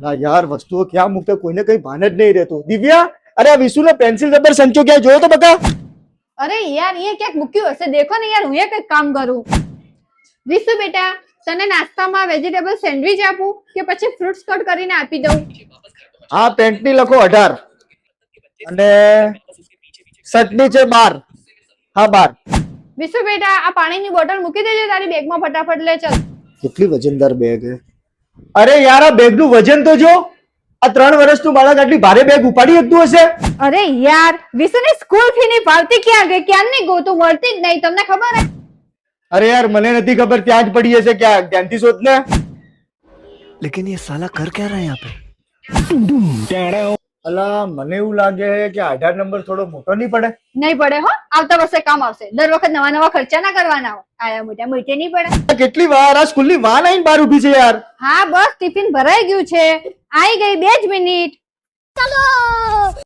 ના યાર વસ્તુઓ ક્યાં મૂકે કોઈને કઈ ભાન જ નહીં રહેતું. દિવ્યા, અરે આ વિશુનો પેન્સિલ રબર સંચો ક્યાં જોયો તો બતા. અરે યાર ये ક્યાંક મૂક્યું હશે, દેખો ને યાર, હું એ કઈક કામ કરું. વિશુ બેટા, તને નાસ્તામાં વેજીટેબલ સેન્ડવિચ આપું કે પછી ફ્રૂટ્સ કટ કરીને આપી દઉં? આ પેન્ટની લખો 18 અને શર્ટની છે 12. હા 12. વિશુ બેટા, આ પાણીની બોટલ મૂકી દેજે તારી બેગમાં, ફટાફટ લે ચાલ. કેટલી વજનદાર બેગ હે. અરે યાર આ બેગનું વજન તો જો. આ 3 વર્ષનું બાળક આટલી ભારે બેગ ઉપાડી શકતું હશે? અરે યાર, વિશુની સ્કૂલ ફી ની પાવતી ક્યાં ગઈ? ક્યારની ગોતું, મળતી જ નહીં, તમને ખબર હે? અરે યાર મને નથી ખબર, ત્યાં જ પડી હશે ક્યાં, ધ્યાનથી શોધ ને. लेकिन ये साला कर क्या रहा है यहाँ पे? અલા મને એવું લાગે કે 18 નંબર થોડો મોટો નહીં પડે. નહીં પડે હો, આવતા વર્ષે કામ આવશે. દર વખત નવા નવા ખર્ચા ના કરવાના હોય. આયા મોટા મોટે નહીં પડે. કેટલી વાર આ સ્કૂલની વાન આવીને બહાર ઊભી છે યાર. હા બસ ટિફિન ભરાઈ ગયું છે, આવી ગઈ 2 જ મિનિટ. ચાલો